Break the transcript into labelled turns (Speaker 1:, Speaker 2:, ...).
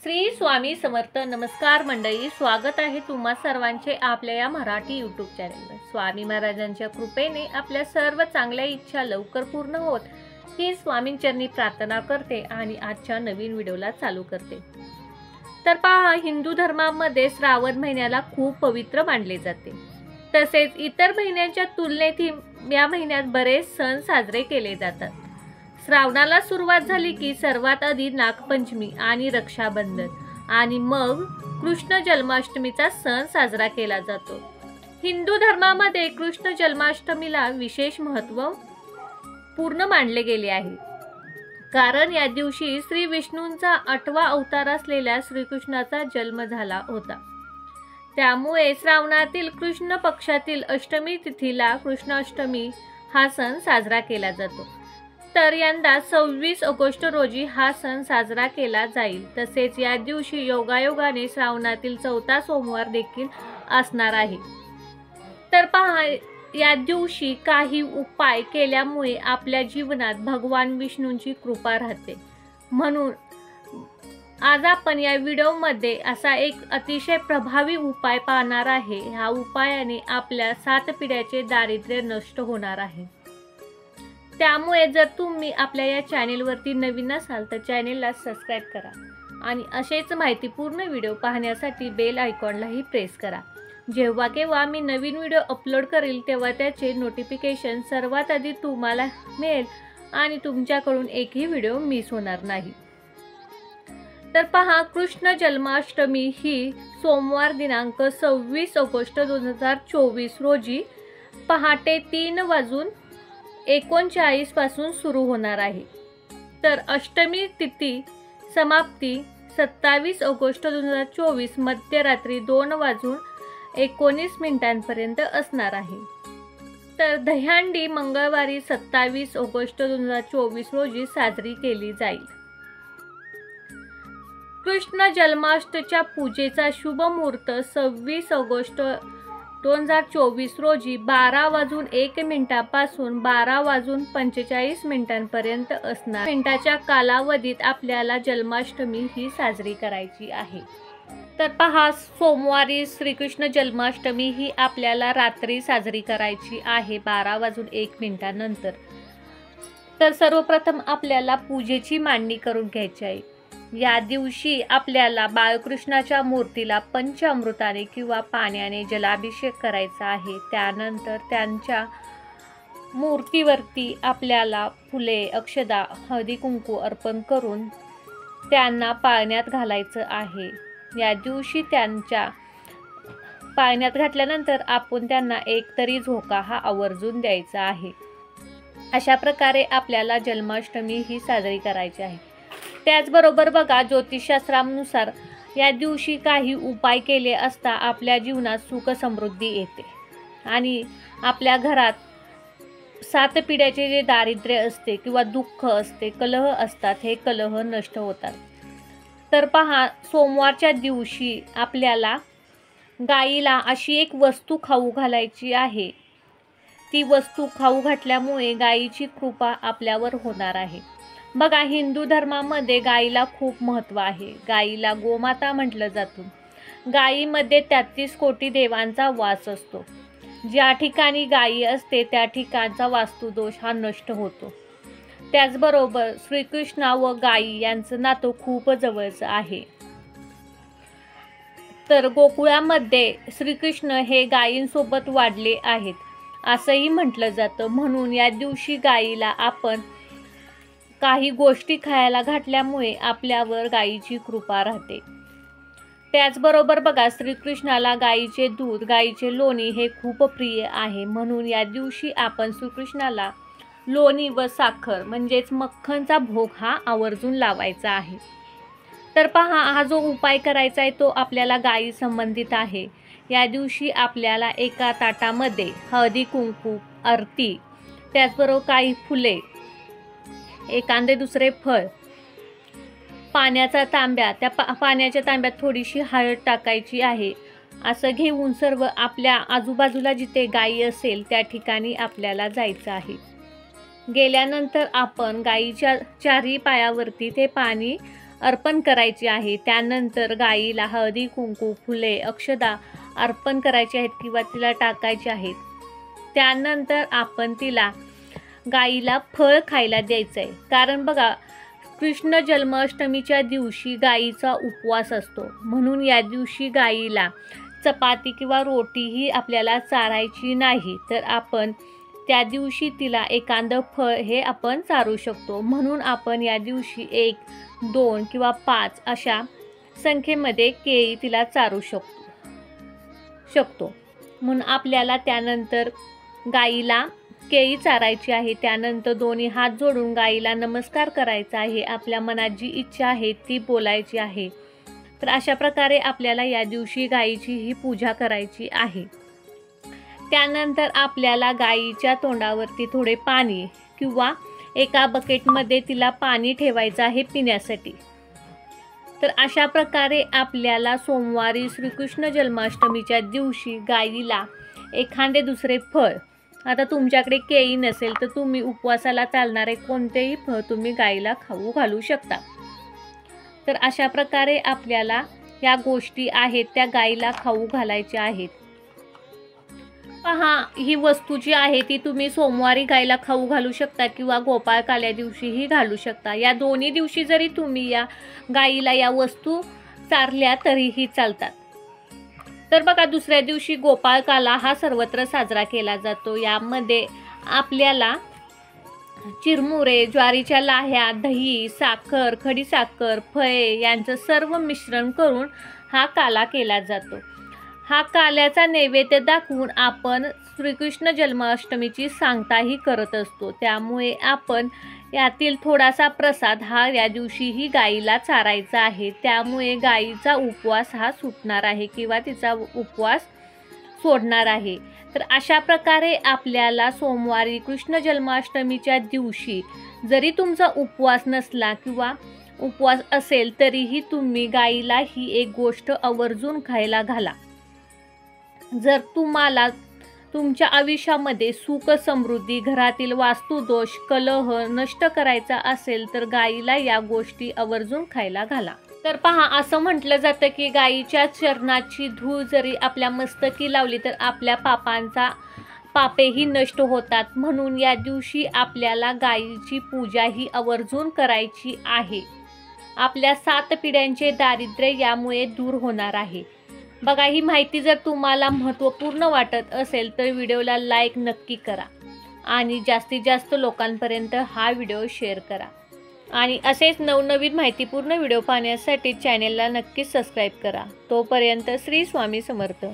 Speaker 1: श्री स्वामी समर्थ. नमस्कार मंडळी, स्वागत आहे तुम्हा सर्वांचे आपल्या या मराठी यूट्यूब चॅनलवर. स्वामी महाराजांच्या कृपेने आपल्या सर्व चांगल्या इच्छा लवकर पूर्ण होत ही स्वामींचरणी प्रार्थना करते आणि आजच्या नवीन व्हिडिओला चालू करते. तर पहा, हिंदू धर्मामध्ये श्रावण महिन्याला खूप पवित्र मानले जाते. तसेच इतर महिन्यांच्या तुलनेत या महिन्यात बरेच सण साजरे केले जातात. श्रावणाला सुरुवात झाली की सर्वात आधी नागपंचमी आणि रक्षाबंधन आणि मग कृष्ण जन्माष्टमीचा सण साजरा केला जातो. हिंदू धर्मामध्ये कृष्ण जन्माष्टमीला विशेष महत्त्व पूर्ण मानले गेले आहे, कारण या दिवशी श्री विष्णूंचा 8वा अवतार असलेल्या श्रीकृष्णाचा जन्म झाला होता. त्यामुळे श्रावणातील कृष्ण पक्षातील अष्टमी तिथीला कृष्णाष्टमी हा सण साजरा केला जातो. तर यंदा 26 ऑगस्ट रोजी हा सण साजरा केला जाईल. तसेच या दिवशी योगायोगाने श्रावणातील 4था सोमवार देखील असणार आहे. तर पहा, या दिवशी काही उपाय केल्यामुळे आपल्या जीवनात भगवान विष्णूंची कृपा राहते. म्हणून आज आपण या व्हिडिओमध्ये असा एक अतिशय प्रभावी उपाय पाहणार आहे. ह्या उपायाने आपल्या 7 पिढ्याचे दारिद्र्य नष्ट होणार आहे. त्यामुळे जर तुम्ही आपल्या या चॅनेलवरती नवीन असाल तर चॅनेलला सबस्क्राईब करा आणि असेच माहितीपूर्ण व्हिडिओ पाहण्यासाठी बेल आयकॉनलाही प्रेस करा. जेव्हा केव्हा मी नवीन व्हिडिओ अपलोड करेल तेव्हा त्याचे नोटिफिकेशन सर्वात आधी तुम्हाला मिळेल आणि तुमच्याकडून एकही व्हिडिओ मिस होणार नाही. तर पहा, कृष्ण जन्माष्टमी ही सोमवार दिनांक 26 ऑगस्ट 2024 रोजी पहाटे 3:39 पासून सुरू होणार आहे. तर अष्टमी तिथी समाप्ती 27 ऑगस्ट 2024 मध्यरात्री 2:19 पर्यंत असणार आहे. तर दह्यांडी मंगळवारी 27 ऑगस्ट 2024 रोजी साजरी केली जाईल. कृष्ण जन्माष्टमीच्या पूजेचा शुभ मुहूर्त 26 ऑगस्ट 2024 रोजी 12:01 पासून 12:45 पर्यंत असणार. मिनिटाच्या कालावधीत आपल्याला जन्माष्टमी ही साजरी करायची आहे. तर पहा, सोमवारी श्रीकृष्ण जन्माष्टमी ही आपल्याला रात्री साजरी करायची आहे 12:01 नंतर. तर सर्वप्रथम आपल्याला पूजेची मांडणी करून घ्यायची आहे. या दिवशी आपल्याला बाळकृष्णाच्या मूर्तीला पंचामृताने किंवा पाण्याने जलाभिषेक करायचा आहे. त्यानंतर त्यांच्या मूर्तीवरती आपल्याला फुले, अक्षदा, हळदी कुंकू अर्पण करून त्यांना पाण्यात घालायचं आहे. या दिवशी त्यांच्या पाण्यात घातल्यानंतर आपण त्यांना एकतरी झोका हा आवर्जून द्यायचा आहे. अशा प्रकारे आपल्याला जन्माष्टमी ही साजरी करायची आहे. त्याचबरोबर बघा, ज्योतिषशास्त्रानुसार या दिवशी काही उपाय केले असता आपल्या जीवनात सुख समृद्धी येते आणि आपल्या घरात 7 पिढ्याचे जे दारिद्र्य असते किंवा दुःख असते, कलह असतात, हे कलह नष्ट होतात. तर पहा, सोमवारच्या दिवशी आपल्याला गाईला अशी एक वस्तू खाऊ घालायची आहे. ती वस्तू खाऊ घातल्यामुळे गाईची कृपा आपल्यावर होणार आहे. बघा, हिंदू धर्मामध्ये गाईला खूप महत्त्व आहे. गाईला गोमाता म्हटलं जातं. गाईमध्ये 33 कोटी देवांचा वास असतो. ज्या ठिकाणी गाई असते त्या ठिकाणचा वास्तुदोष हा नष्ट होतो. त्याचबरोबर श्रीकृष्ण व गाई यांचं नातं खूप जवळचं आहे. तर गोकुळामध्ये श्रीकृष्ण हे गायींसोबत वाढले आहेत असंही म्हटलं जातं. म्हणून या दिवशी गाईला आपण काही गोष्टी खायला घातल्यामुळे आपल्यावर गायीची कृपा राहते. त्याचबरोबर बघा, श्रीकृष्णाला गायीचे दूध, गायीचे लोणी हे खूप प्रिय आहे. म्हणून या दिवशी आपण श्रीकृष्णाला लोणी व साखर म्हणजेच मक्खनचा भोग हा आवर्जून लावायचा आहे. तर पहा, हा जो उपाय करायचा आहे तो आपल्याला गायी संबंधित आहे. या दिवशी आपल्याला एका ताटामध्ये हळदी कुंकू, आरती, त्याचबरोबर काही फुले, एखादे दुसरे फळ, पाण्याचा तांब्या, त्या पाण्याच्या तांब्यात थोडीशी हळद टाकायची आहे. असं घेऊन सर्व आपल्या आजूबाजूला जिथे गायी असेल त्या ठिकाणी आपल्याला जायचं आहे. गेल्यानंतर आपण गायीच्या 4ही पायावरती ते पाणी अर्पण करायची आहे। त्यानंतर गाईला हळदी कुंकू फुले अक्षदा अर्पण करायची आहेत किंवा तिला टाकायची आहेत। त्यानंतर आपण गाईला फळ खायला द्यायचं आहे, कारण बघा कृष्ण जन्माष्टमीच्या दिवशी गाईचा उपवास असतो, म्हणून या दिवशी गाईला चपाती किंवा रोटी ही आपल्याला चारायची नाही, तर आपण त्या दिवशी तिला एखादं फळ हे आपण चारू शकतो। म्हणून आपण या दिवशी 1, 2 किंवा 5 अशा संख्येमध्ये केळी तिला चारू शकतो। म्हणून आपल्याला त्यानंतर गाईला केळी चारायची आहे। त्यानंतर दोन्ही हात जोडून गाईला नमस्कार करायचा आहे, आपल्या मनात जी इच्छा आहे ती बोलायची आहे। तर अशा प्रकारे आपल्याला या दिवशी गाईची ही पूजा करायची आहे। त्यानंतर आपल्याला गाईच्या तोंडावरती थोडे पाणी किंवा एका बकेटमध्ये तिला पाणी ठेवायचं आहे पिण्यासाठी। तर अशा प्रकारे आपल्याला सोमवारी श्रीकृष्ण जन्माष्टमीच्या दिवशी गाईला एखादे दुसरे फळ, आता तुमच्याकडे केळी नसेल तर तुम्ही उपवासाला चालणारे कोणतेही फळ तुम्ही गाईला खाऊ घालू शकता। तर अशा प्रकारे आपल्याला या गोष्टी आहेत त्या गाईला खाऊ घालायच्या आहेत। पहा, ही वस्तू जी आहे ती तुम्ही सोमवारी गाईला खाऊ घालू शकता किंवा गोपाळकाल्या दिवशीही घालू शकता। या दोन्ही दिवशी जरी तुम्ही या गाईला या वस्तू चारल्या तरीही चालतात। तर बघा, दुसऱ्या दिवशी गोपाळकाला हा सर्वत्र साजरा केला जातो। यामध्ये आपल्याला चिरमुरे, ज्वारीच्या लाह्या, दही, साखर, खडीसाखर, फळे यांचं सर्व मिश्रण करून हा काला केला जातो। हा काल्याचा नैवेद्य दाखवून आपण श्रीकृष्ण जन्माष्टमीची सांगताही करत असतो। त्यामुळे आपण यातील थोडासा प्रसाद हा या दिवशीही गाईला चारायचा आहे। त्यामुळे गाईचा उपवास हा सुटणार आहे किंवा तिचा उपवास सोडणार आहे। तर अशा प्रकारे आपल्याला सोमवारी कृष्ण जन्माष्टमीच्या दिवशी जरी तुमचा उपवास नसला किंवा उपवास असेल तरीही तुम्ही गाईला ही एक गोष्ट आवर्जून खायला घाला। जर तुम्हाला तुमच्या आयुष्यामध्ये सुख समृद्धी, घरातील वास्तुदोष, कलह नष्ट करायचा असेल तर गाईला या गोष्टी आवर्जून खायला घाला। तर पहा, असं म्हटलं जातं की गाईच्या चरणाची धूळ जरी आपल्या मस्तकी लावली तर आपल्या पापेही नष्ट होतात। म्हणून या दिवशी आपल्याला गाईची पूजा ही आवर्जून करायची आहे। आपल्या 7 पिढ्यांचे दारिद्र्य यामुळे दूर होणार आहे। बघा, ही माहिती जर तुम्हाला महत्त्वपूर्ण वाटत असेल तर व्हिडिओला लाईक नक्की करा आणि जास्तीत जास्त लोकांपर्यंत हा व्हिडिओ शेअर करा। आणि असेच नवनवीन माहितीपूर्ण व्हिडिओ पाहण्यासाठी चॅनेलला नक्कीच सबस्क्राईब करा। तोपर्यंत श्री स्वामी समर्थ।